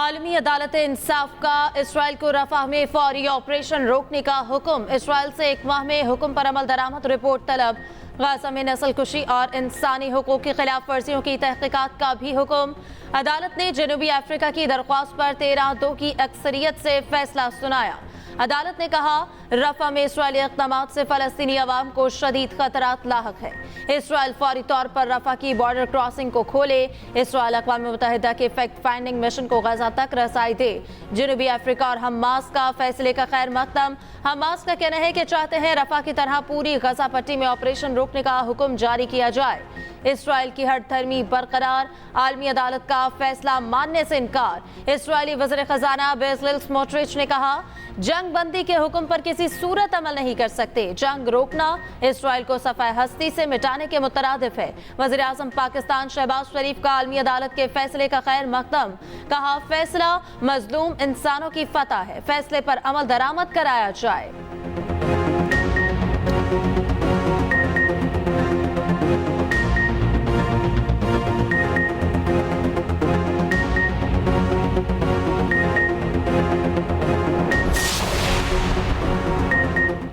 आलमी अदालत इंसाफ का इसराइल को रफा में फौरी ऑपरेशन रोकने का हुक्म। इसराइल से 1 माह में हुक्म पर अमल दरामद रिपोर्ट तलब। गाजा में नस्लकुशी और इंसानी हुकूक की खिलाफ वर्जियों की तहकीकात का भी हुक्म। अदालत ने जनूबी अफ्रीका की दरख्वास्त पर 13-2 की अक्सरियत से फैसला सुनाया। अदालत ने कहा, रफा में इसराइली इक़दामात से फ़लस्तीनी अवाम को शदीद खतरात लाहक है। इसराइल फौरी तौर पर रफा की बॉर्डर क्रॉसिंग को खोले। इसराइल अक़वाम मुत्तहिदा के फैक्ट फाइंडिंग मिशन को गजा तक रसाई दे। जनूबी अफ्रीका और हमास का फैसले का खैर मकदम। हमास का कहना है कि चाहते हैं रफा की तरह पूरी गजा पट्टी में ऑपरेशन रोकने का हुक्म जारी किया जाए। इसराइल की हर धर्मी बरकरार। आलमी अदालत का फैसला मानने से इनकार। इसराइली वज़ीर ख़जाना बेज़लेल स्मोट्रिच ने कहा, जंग बंदी के हुक्म पर किसी सूरत अमल नहीं कर सकते। जंग रोकना इसराइल को सफ़ाए हस्ती से मिटाने के मुतरादिफ है। वज़ीर आज़म पाकिस्तान शहबाज शरीफ का आलमी अदालत के फैसले का खैर मकदम। कहा, फैसला मजलूम इंसानों की फतह है। फैसले पर अमल दरामद कराया जाए।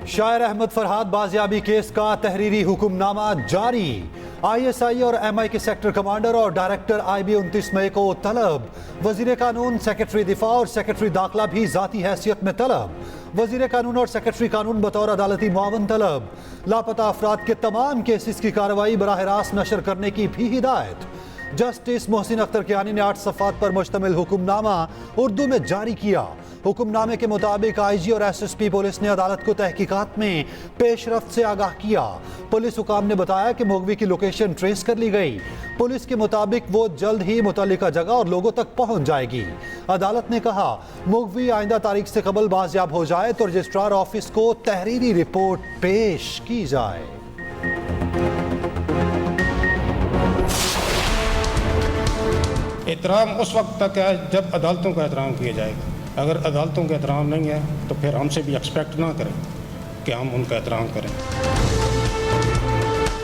शायर अहमद फरहाद बाजियाबी केस का तहरीरी हुक्मनामा जारी। ISI और MI के सेक्टर कमांडर और डायरेक्टर IB 29 मई को तलब। वजीर कानून, सेक्रेटरी दिफा और सेक्रेटरी दाखिला भी जाती हैसियत में तलब। वजीर कानून और सेक्रेटरी कानून बतौर अदालती मुआवन तलब। लापता अफराद के तमाम केसेस की कार्रवाई बराह रास्त नशर करने की भी हिदायत। जस्टिस मोहसिन अख्तर कियानी ने 8 सफ़ात पर मुश्तमिल हुक्मनामा उर्दू में जारी किया। हुक्मनामे के मुताबिक IG और SSP पुलिस ने अदालत को तहकीकात में पेशरफ्त से आगाह किया। पुलिस हुकाम ने बताया कि मुगवी की लोकेशन ट्रेस कर ली गई। पुलिस के मुताबिक वो जल्द ही मुतल्लिका जगह और लोगों तक पहुंच जाएगी। अदालत ने कहा, मुगवी आइंदा तारीख से कबल बाजियाब हो जाए तो रजिस्ट्रार ऑफिस को तहरीरी रिपोर्ट पेश की जाए। एहतराम उस वक्त तक है जब अदालतों का एहतराम किया जाएगा। अगर अदालतों का एहतराम नहीं है तो फिर हमसे भी एक्सपेक्ट ना करें कि हम उनका एहतराम करें।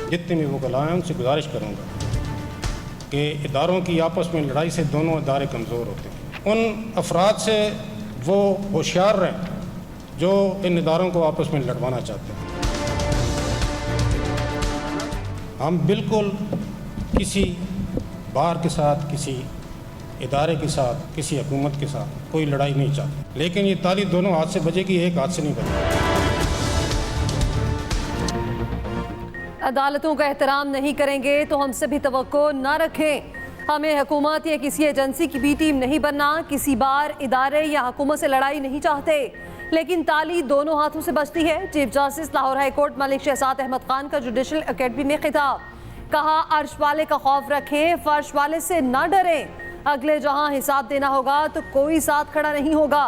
जितने भी वकला हैं उनसे गुजारिश करूँगा कि इदारों की आपस में लड़ाई से दोनों इदारे कमज़ोर होते हैं। उन अफराद से वो होशियार रहें जो इन इदारों को आपस में लड़वाना चाहते हैं। हम बिल्कुल किसी बार के साथ, किसी इदारे के साथ, किसी हुकूमत के साथ कोई लड़ाई नहीं चाहते, लेकिन ये ताली दोनों हाथ से बजेगी, एक हाथ से नहीं बजेगी। अदालतों का एहतराम नहीं करेंगे तो हमसे भी तवक्को न रखें। हमें हुकूमत या किसी एजेंसी की भी टीम नहीं बनना। किसी बार इदारे या हुकूमत से लड़ाई नहीं चाहते, लेकिन ताली दोनों हाथों से बजती है। Chief justice Lahore high court Malik Shahzad Ahmad Khan का जुडिशल अकेडमी में खिताब। कहा, अर्श वाले का खौफ रखें, फर्श वाले से ना डरें। अगले जहां हिसाब देना होगा तो कोई साथ खड़ा नहीं होगा।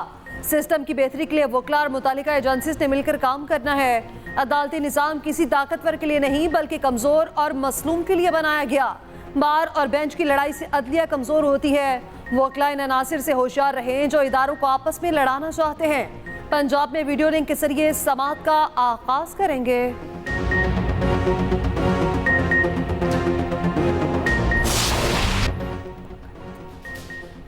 सिस्टम की बेहतरी के लिए वकला और मुतालिका एजेंसीज ने मिलकर काम करना है। अदालती निज़ाम किसी ताकतवर के लिए नहीं बल्कि कमज़ोर और मसलूम के लिए बनाया गया। बार और बेंच की लड़ाई से अदलिया कमज़ोर होती है। वकला इन अनासिर से होशियार रहें जो इदारों को आपस में लड़ाना चाहते हैं। पंजाब में वीडियो लिंक के जरिए समाअत का आगाज करेंगे।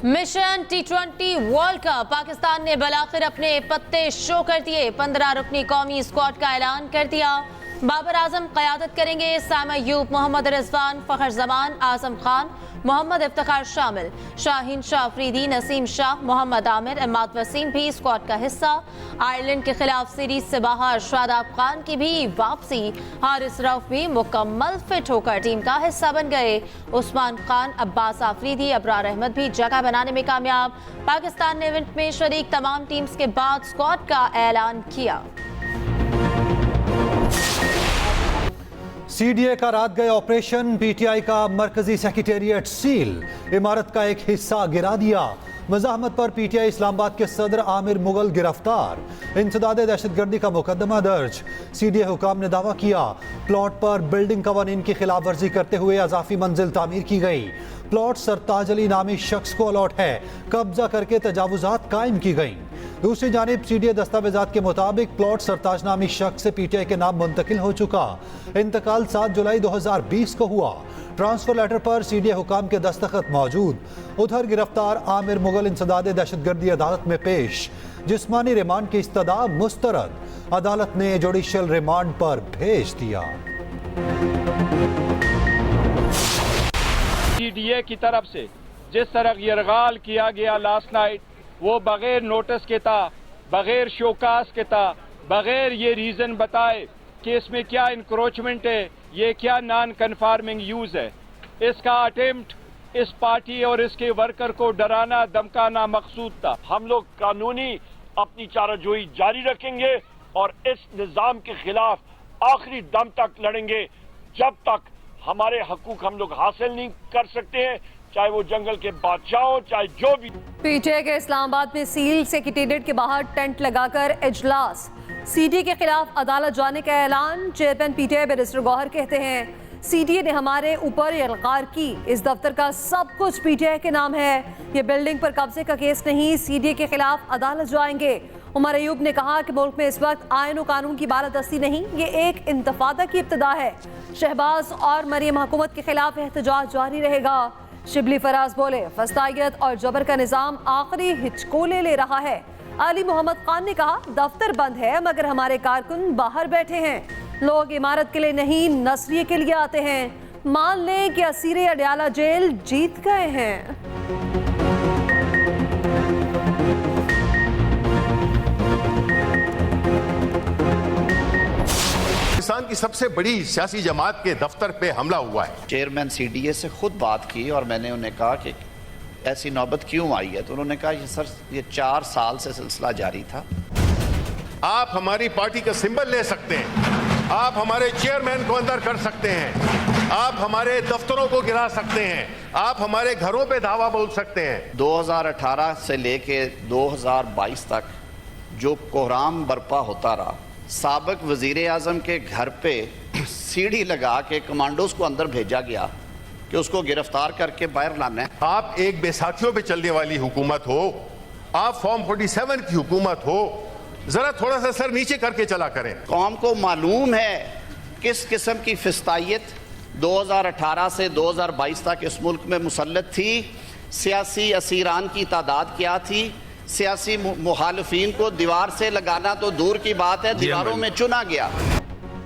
Mission T20 world cup. Pakistan ने बलाखिर अपने पत्ते शो कर दिए। 15 रुकनी कौमी स्क्वाड का ऐलान कर दिया। बाबर आजम क़यादत करेंगे। सामा अयूब, मोहम्मद रिजवान, फ़खर जमान, आजम खान, मोहम्मद इफ्तिखार शामिल। शाहीन शाह अफरीदी, नसीम शाह, मोहम्मद आमिर, इमाद वसीम भी स्क्वाड का हिस्सा। आयरलैंड के खिलाफ सीरीज से बाहर शादाब खान की भी वापसी। हारिस रऊफ भी मुकम्मल फिट होकर टीम का हिस्सा बन गए। उस्मान खान, अब्बास आफरीदी, अबरार अहमद भी जगह बनाने में कामयाब। पाकिस्तान ने इवेंट में शरीक तमाम टीम्स के बाद स्क्वाड का ऐलान किया। CDA का रात गए ऑपरेशन। PTI का मरकजी सेक्रेटेरिएट सील। इमारत का एक हिस्सा गिरा दिया। मज़ाहमत पर PTI इस्लामाबाद के सदर आमिर मुगल गिरफ्तार। इंसदादे दहशतगर्दी का मुकदमा दर्ज। CDA हुकाम ने दावा किया, प्लॉट पर बिल्डिंग कवानीन की खिलाफ वर्जी करते हुए अजाफी मंजिल तामीर की गई। प्लॉट सरताज अली नामी शख्स को अलॉट है। कब्जा करके तजावुजात कायम की गई। दूसरी जानिब CDA दस्तावेजात के मुताबिक प्लॉट सरताज नामी शख्स से PTI के नाम मुंतकिल हो चुका। इंतकाल 7 जुलाई 2020 को हुआ। ट्रांसफर लेटर पर CDA हुकाम के दस्तखत मौजूद। उधर गिरफ्तार आमिर मुगल इंसदाद दहशतगर्दी अदालत में पेश। जिस्मानी रिमांड की इस्तदा मुस्तरद। अदालत ने जुडिशियल रिमांड पर भेज दिया। CDA की तरफ से जिस तरह यरगाल किया गया लास्ट नाइट, वो बगैर नोटिस के था, बगैर शोकास के था, बगैर ये रीज़न बताए कि इसमें क्या इंक्रोचमेंट है, ये क्या नॉन कन्फार्मिंग यूज़ है। इसका अटेम्प्ट इस पार्टी और इसके वर्कर को डराना धमकाना मकसूद था। हम लोग कानूनी अपनी चाराजोई जारी रखेंगे और इस निज़ाम के खिलाफ आखिरी दम तक लड़ेंगे जब तक हमारे हकूक हम लोग हासिल नहीं कर सकते हैं, चाहे वो जंगल के बादशाह हो, चाहे जो भी। PTI के इस्लामाबाद में सील सेक्रेटेरिएट के बाहर टेंट लगाकर इजलास। CDA के खिलाफ अदालत जाने का ऐलान। चेयरमैन PTI बैरिस्टर गौहर कहते हैं CDA ने हमारे ऊपर यलगार की। इस दफ्तर का सब कुछ PTI के नाम है। ये बिल्डिंग पर कब्जे का केस नहीं, CDA के खिलाफ अदालत जाएंगे। उमर अयूब ने कहा कि मुल्क में इस वक्त आयन और कानून की बालादस्ती नहीं, ये एक इंतफादा की इब्तिदा है। शहबाज और मरियम हुकूमत के खिलाफ एहतजाज जारी रहेगा। शिबली फराज बोले फस्तायत और जबर का निज़ाम आखिरी हिचकोले ले रहा है। अली मोहम्मद खान ने कहा दफ्तर बंद है मगर हमारे कारकुन बाहर बैठे हैं। लोग इमारत के लिए नहीं नसरिये के लिए आते हैं। मान लें कि असीरे अडयाला जेल जीत गए हैं। पाकिस्तान की सबसे बड़ी सियासी जमात के दफ्तर पे हमला हुआ है। चेयरमैन CDA से खुद बात की और मैंने उन्हें कहा कि ऐसी नौबत क्यों आई है, तो उन्होंने कहा ये सर ये 4 साल से सिलसिला जारी था। आप हमारी पार्टी का सिंबल ले सकते हैं, आप हमारे चेयरमैन को अंदर कर सकते हैं, आप हमारे दफ्तरों को गिरा सकते हैं, आप हमारे घरों पे धावा बोल सकते हैं। 2018 से लेके 2022 तक जो कोहराम बर्पा होता रहा, साबिक वजीर आजम के घर पे सीढ़ी लगा के कमांडोज को अंदर भेजा गया कि उसको गिरफ्तार करके बाहर लाना है। आप एक बेसाथियों पे चलने वाली हुकूमत हो, आप फॉर्म 47 की हुकूमत हो, जरा थोड़ा सा सर नीचे करके चला करें। कौम को मालूम है किस किस्म की फिस्तायत 2018 से 2022 तक इस मुल्क में मुसल्लत थी। सियासी असीरान की तादाद क्या थी। सियासी मुखालिफिन को दीवार से लगाना तो दूर की बात है, दीवारों में चुना गया।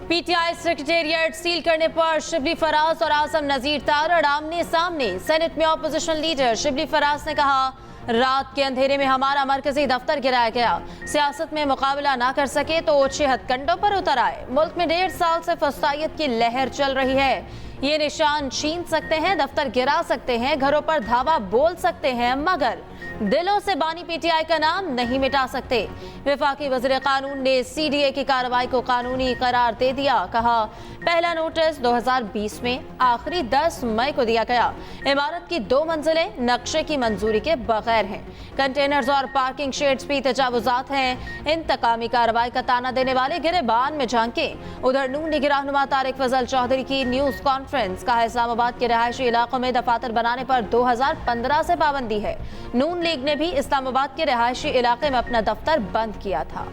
PTI सेक्रेटेरिएट सील करने पर शिबली फराज और आजम नजीर तारड़ आमने सामने। सेनेट में ऑपोजिशन लीडर शिबली फराज ने कहा रात के अंधेरे में हमारा मरकजी दफ्तर गिराया गया। सियासत में मुकाबला ना कर सके तो ओछे हथकंडों पर उतर आए। मुल्क में 1.5 साल से फस्तायत की लहर चल रही है। ये निशान छीन सकते हैं, दफ्तर गिरा सकते हैं, घरों पर धावा बोल सकते हैं, मगर दिलों से बानी PTI का नाम नहीं मिटा सकते। वफाकी वज़ीर कानून ने CDA की कार्रवाई को कानूनी करार दे दिया। कहा पहला नोटिस 2020 में, आखिरी 10 मई को दिया गया। इमारत की 2 मंजिलें नक्शे की मंजूरी के बगैर हैं। कंटेनर्स और पार्किंग शेड्स भी तजावुजात हैं। इंतकामी कार्रवाई का ताना देने वाले गिरेबान में झांके। उधर नून लीग रहनुमा तारिक फजल चौधरी की न्यूज कॉन्फ्रेंस। कहा इस्लामाबाद के रहायशी इलाकों में दफातर बनाने पर 2015 से पाबंदी है। नून लीग ने भी इस्लामाबाद के रहायशी इलाके में अपना दफ्तर बंद किया था।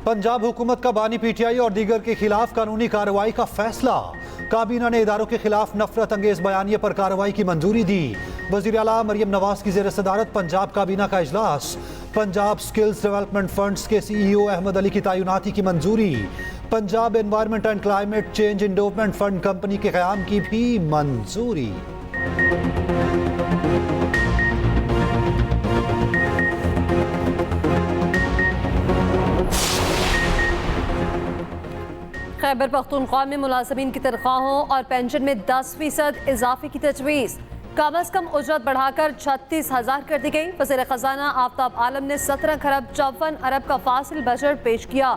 पंजाब हुकूमत का बानी PTI और दीगर के खिलाफ कानूनी कार्रवाई का फैसला। काबीना ने इदारों के खिलाफ नफरत अंगेज बयानिए पर कार्रवाई की मंजूरी दी। वज़ीर आला मरियम नवाज की ज़ेर सदारत पंजाब काबीना का इजलास। पंजाब स्किल्स डेवलपमेंट फंड्स के CEO अहमद अली की तैनाती की मंजूरी। Punjab environment and climate change endowment fund company के क़याम की भी मंजूरी। खैबर पख्तूनख्वा में मुलाजमीन की तनख्वाहों और पेंशन में 10% इजाफे की तजवीज़। कम अज़ कम उजरत बढ़ाकर 36,000 कर दी गई। वज़ीर ख़जाना आफ्ताब आलम ने 17 खरब 54 अरब का फासिल बजट पेश किया।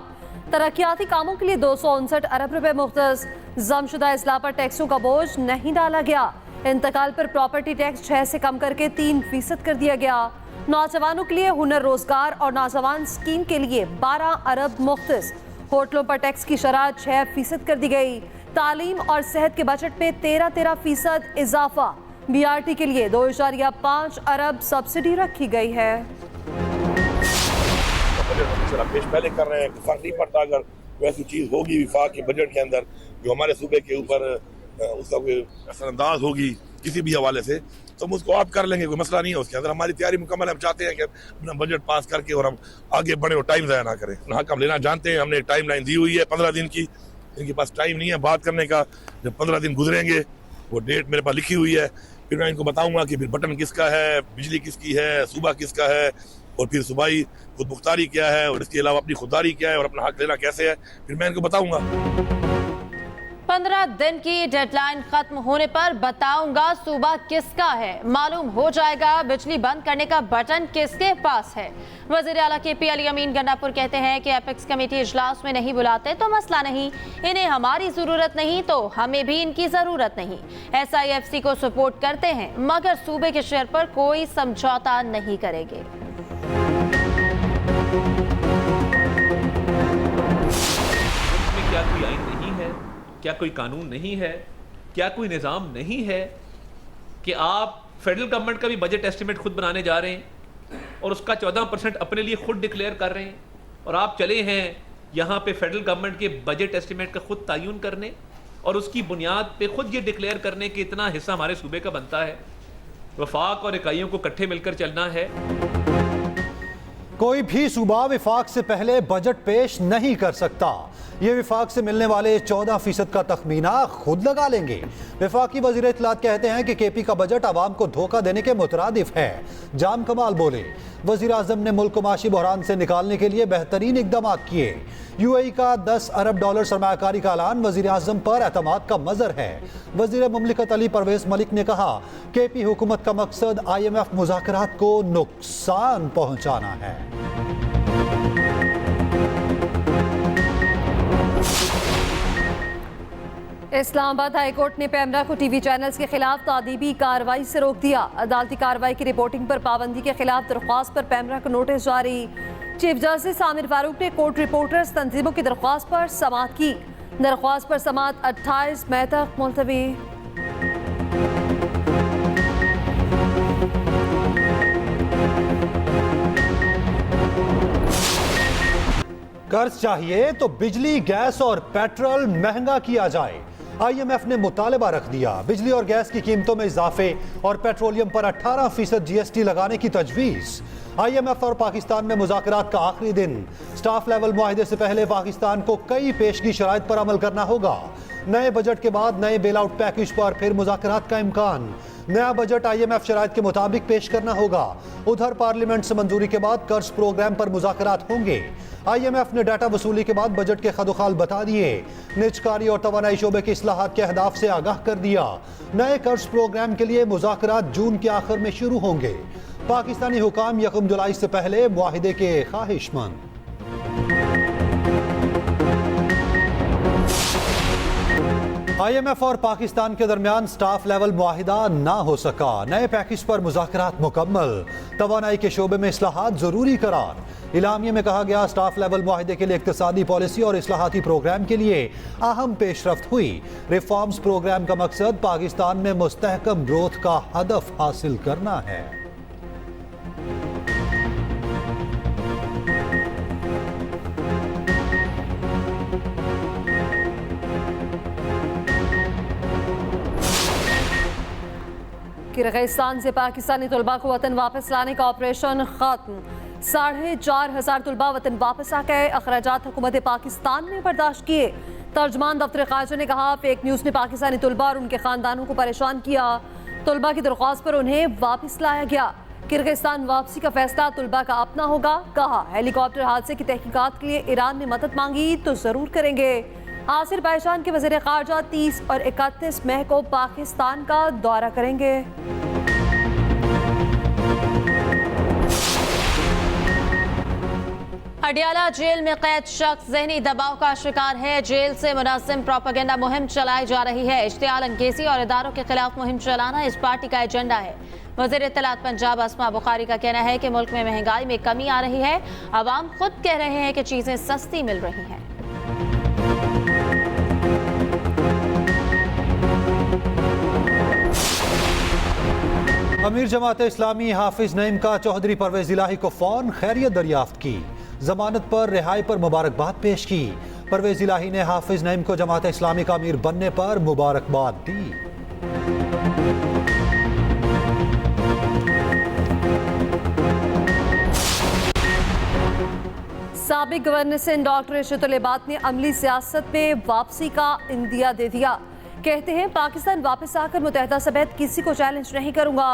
तरक्याती कामों के लिए 259 अरब रुपए मुख्तस। जमशुदा इस्लाह पर टैक्सों का बोझ नहीं डाला गया। इंतकाल पर प्रॉपर्टी टैक्स 6 से कम करके 3% कर दिया गया। नौजवानों के लिए हुनर रोजगार और नौजवान स्कीम के लिए 12 अरब मुख्तस। होटलों पर टैक्स की शरह 6% कर दी गई। तालीम और सेहत के बजट में 13% इजाफा। BRT के लिए 2.5 अरब सब्सिडी रखी गई है। पेश पहले कर रहे हैं, फर्क नहीं पड़ता अगर वैसी चीज़ होगी विफाक के बजट के अंदर जो हमारे सूबे के ऊपर उसका कोई असरअंदाज होगी किसी भी हवाले से, तो हम उसको आप कर लेंगे, कोई मसला नहीं है उसके अंदर। हमारी तैयारी मुकम्मल है, हम चाहते हैं कि अपना बजट पास करके और हम आगे बढ़े और टाइम ज़ाया ना करें। हक हम लेना जानते हैं, हमने टाइम लाइन दी हुई है 15 दिन की, इनके पास टाइम नहीं है बात करने का। जब 15 दिन गुजरेंगे, वो डेट मेरे पास लिखी हुई है, फिर मैं इनको बताऊंगा कि फिर बटन किसका है, बिजली किसकी है, सूबा किसका है, और फिर सूबाई खुद मुख्तारी क्या है, और इसके अलावा अपनी खुददारी क्या है, और अपना हक लेना कैसे है, फिर मैं इनको बताऊंगा। 15 दिन की डेडलाइन खत्म होने पर बताऊंगा सूबा किसका है, मालूम हो जाएगा बिजली बंद करने का बटन किसके पास है। वजीर आला KP अली अमीन गंडापुर कहते हैं कि एपेक्स कमेटी इजलास में नहीं बुलाते तो मसला नहीं, इन्हें हमारी जरूरत नहीं तो हमें भी इनकी जरूरत नहीं। SIFC को सपोर्ट करते हैं मगर सूबे के शेयर पर कोई समझौता नहीं करेंगे। क्या कोई आइन नहीं है, क्या कोई कानून नहीं है, क्या कोई निज़ाम नहीं है कि आप फेडरल गवर्नमेंट का भी बजट एस्टिमेट खुद बनाने जा रहे हैं और उसका 14% अपने लिए खुद डिक्लेयर कर रहे हैं, और आप चले हैं यहाँ पे फेडरल गवर्नमेंट के बजट एस्टिमेट का खुद तयन करने और उसकी बुनियाद पे खुद ये डिक्लेयर करने कि इतना हिस्सा हमारे सूबे का बनता है। वफाक और इकाइयों को इकट्ठे मिलकर चलना है। कोई भी सूबा विफाक से पहले बजट पेश नहीं कर सकता। ये विफाक से मिलने वाले 14% का तखमीना खुद लगा लेंगे। विफाकी वजीर इत्तलात कहते हैं कि KP का बजट आवाम को धोखा देने के मुतरादिफ है। जाम कमाल बोले, वजीर आजम ने मुल्क को माशी बहरान से निकालने के लिए बेहतरीन इकदाम किए। UAE का $10 अरब सरमायाकारी का ऐलान वजीर आजम पर एतमाद का मजर है। वजीर मुमलिकत अली परवेज मलिक ने कहा KP हुकूमत का मकसद IMF मुज़ाकरात को नुकसान पहुंचाना है। इस्लामाबाद हाईकोर्ट ने पैमरा को TV चैनल्स के खिलाफ तादीबी कार्रवाई से रोक दिया। अदालती कार्रवाई की रिपोर्टिंग पर पाबंदी के खिलाफ दरख्वास्त पर पैमरा को नोटिस जारी। चीफ जस्टिस आमिर फारूक ने कोर्ट रिपोर्टर्स तंजीमों की दरख्वास्त पर समाअत की। दरख्वास्त पर समाअत 28 मई तक मुलतवी। कर्ज चाहिए तो बिजली, गैस और पेट्रोल महंगा किया जाए। IMF ने मुतालबा रख दिया। बिजली और गैस की कीमतों में इजाफे और पेट्रोलियम पर 18% GST लगाने की तजवीज़। IMF और पाकिस्तान में मुज़ाकरात का आखिरी दिन। स्टाफ लेवल मुआहिदे से पहले पाकिस्तान को कई पेशगी शराइत पर अमल करना होगा। नए बजट के बाद नए बेल आउट पैकेज पर फिर मुज़ाकरात का इम्कान। नया बजट IMF शराइत के मुताबिक पेश करना होगा। उधर पार्लियामेंट से मंजूरी के बाद कर्ज प्रोग्राम पर मुज़ाकरात होंगे। IMF ने डाटा वसूली के बाद बजट के खदोखाल बता दिए। निजकारी और तवानाई शोबे के इस्लाहात के अहदाफ से आगाह कर दिया। नए कर्ज प्रोग्राम के लिए मुज़ाकरात जून के आखिर में शुरू होंगे। पाकिस्तानी हुकाम 1 जुलाई से पहले मुआहिदे के ख्वाहिशमंद। IMF और पाकिस्तान के दरमियान स्टाफ लेवल मुआहिदा ना हो सका। नए पैकेज पर मुज़ाकरात मुकम्मल। तवानाई के शोबे में इस्लाहात जरूरी करार। इलामिया में कहा गया स्टाफ लेवल मुआहिदे के लिए इक्तिसादी पॉलिसी और इस्लाहाती प्रोग्राम के लिए अहम पेशरफ्त हुई। रिफॉर्म्स प्रोग्राम का मकसद पाकिस्तान में मुस्तहकम ग्रोथ का हदफ हासिल करना है। किर्गिस्तान से पाकिस्तानी तलबा को वतन वापस लाने का ऑपरेशन खत्म। 4,500 तलबा वतन वापस आ गए। अखराजात हुकूमत पाकिस्तान ने बर्दाश्त किए। तर्जमान दफ्तर खारजा ने कहा फेक न्यूज़ ने पाकिस्तानी तलबा और उनके खानदानों को परेशान किया। तलबा की दरख्वास्त पर उन्हें वापस लाया गया। किर्गिस्तान वापसी का फैसला तलबा का अपना होगा। कहा हेलीकॉप्टर हादसे की तहकीकात के लिए ईरान ने मदद मांगी तो जरूर करेंगे। आज़रबाईजान के वज़ीर ख़ारजा 30 और 31 मई को पाकिस्तान का दौरा करेंगे। अडियाला जेल में कैद शख्स ज़हनी दबाव का शिकार है। जेल से मुनासिब प्रोपेगेंडा मुहिम चलाई जा रही है। इश्तियाल अंगेज़ी और इदारों के खिलाफ मुहिम चलाना इस पार्टी का एजेंडा है। वज़ीर इत्तलात पंजाब अस्मा बुखारी का कहना है कि मुल्क में महंगाई में कमी आ रही है। अवाम खुद कह रहे हैं कि चीज़ें सस्ती मिल रही हैं। अमीर जमात इस्लामी हाफिज नईम का चौधरी परवेज इलाही को फ़ौन खैरियत दरियाफ्त की। जमानत पर रिहाई पर मुबारकबाद पेश की। परवेज इलाही ने हाफिज नईम को जमात इस्लामी का अमीर बनने पर मुबारकबाद दी। साबिक गवर्नर सिंध डॉक्टर इशरतुल इबाद ने अमली सियासत में वापसी का इंदिया दे दिया। कहते हैं पाकिस्तान वापस आकर मुत्तहिदा समेत किसी को चैलेंज नहीं करूंगा।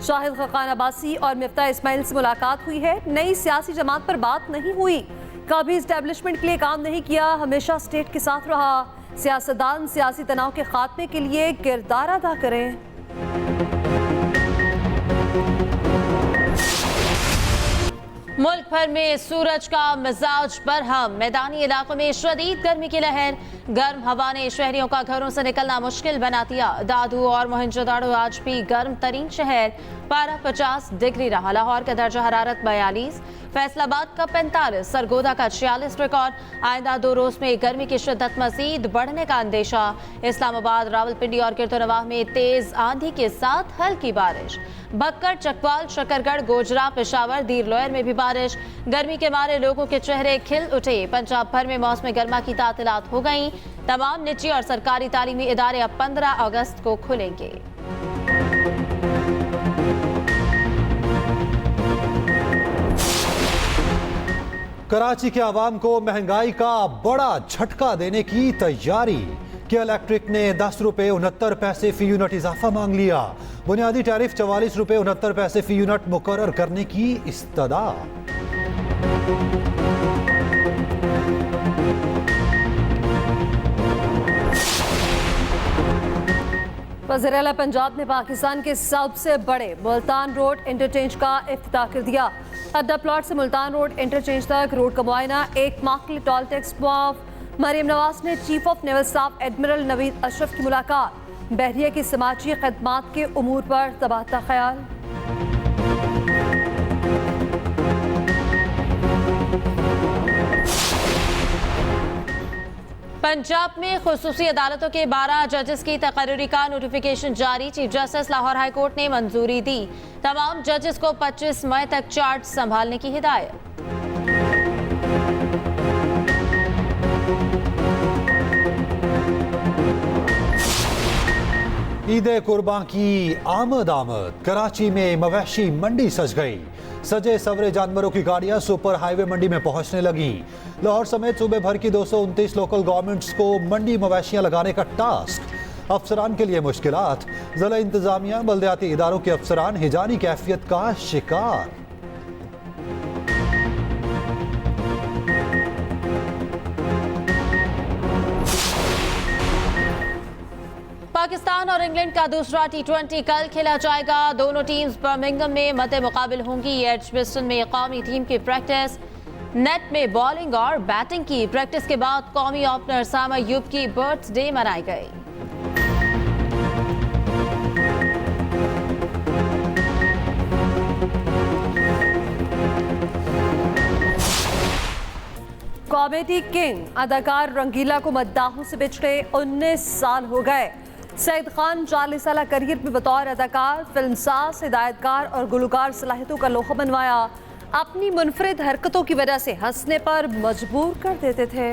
शाहिद खकान अब्बासी और मिफ्ता इस्माइल से मुलाकात हुई है। नई सियासी जमात पर बात नहीं हुई। कभी इस्टेब्लिशमेंट के लिए काम नहीं किया, हमेशा स्टेट के साथ रहा। सियासतदान सियासी तनाव के खात्मे के लिए किरदार अदा करें। मुल्क भर में सूरज का मिजाज बरहम। मैदानी इलाकों में शदीद गर्मी की लहर। गर्म हवा ने शहरियों का घरों से निकलना मुश्किल बना दिया। दादू और मोहनजोदाड़ो आज भी गर्म तरीन शहर। पारा 50 डिग्री रहा। लाहौर का दर्जा हरारत 42, फैसलाबाद का 45, सरगोदा का 46 रिकॉर्ड। आइंदा 2 रोज में गर्मी की शिद्दत मजीद बढ़ने का अंदेशा। इस्लामाबाद, रावलपिंडी और किरतनवाह में तेज आंधी के साथ हल्की बारिश। बक्कर, चकवाल, शकरगढ़, गोजरा, पेशावर, दीर लोयर में भी बारिश। गर्मी के मारे लोगों के चेहरे खिल उठे। पंजाब भर में मौसम गर्मा की तातीलात हो गईं। तमाम निजी और सरकारी तालीमी इदारे अब 15 अगस्त को खुलेंगे। कराची के आवाम को महंगाई का बड़ा झटका देने की तैयारी। के इलेक्ट्रिक ने 10 रुपये 69 पैसे फी यूनिट इजाफा मांग लिया। बुनियादी टैरिफ 44 रुपये 69 पैसे फी यूनिट मुकर्रर करने की इस्तदा। वज़ीर-ए-आला पंजाब ने पाकिस्तान के सबसे बड़े मुल्तान रोड इंटरचेंज का इफ्तिताह कर दिया। अड्डा प्लॉट से मुल्तान रोड इंटरचेंज तक रोड का मुआयना, 1 माह के लिए टोल टैक्स माफ। मरीम नवाज ने chief of naval staff admiral Naveed Ashraf की मुलाकात। बहरिया की समाजी खदमात के उमूर पर तबादला ख्याल। पंजाब में खुसूसी अदालतों के 12 जजेस की तकर्री का नोटिफिकेशन जारी। Chief justice Lahore high court ने मंजूरी दी। तमाम जजेस को 25 मई तक चार्ज संभालने की हिदायत। ईद कुर्बान की आमद। कराची में मवेशी मंडी सज गई। सजे सवरे जानवरों की गाड़ियां सुपर हाईवे मंडी में पहुंचने लगी। लाहौर समेत सूबे भर की 229 लोकल गवर्नमेंट्स को मंडी मवेशियां लगाने का टास्क। अफसरान के लिए मुश्किलात। जिला इंतजामिया, बल्दियाती इदारों के अफसरान हिजानी कैफियत का शिकार। पाकिस्तान और इंग्लैंड का दूसरा T20 कल खेला जाएगा। दोनों टीम्स बर्मिंघम में मद्दे मुकाबिल होंगी। एडजबस्टन में कौमी टीम की प्रैक्टिस। नेट में बॉलिंग और बैटिंग की प्रैक्टिस के बाद कौमी ओपनर सामा अयूब की बर्थडे मनाई गई। कॉमेडी किंग अदाकार रंगीला को मद्दाहों से बिछड़े 19 साल हो गए। सईद खान 40 साल करियर में बतौर अदाकार, फिल्मसाज, हिदायतकार और गुलकार सलाहियतों का लोहा बनवाया। अपनी मुनफरिद हरकतों की वजह से हंसने पर मजबूर कर देते थे।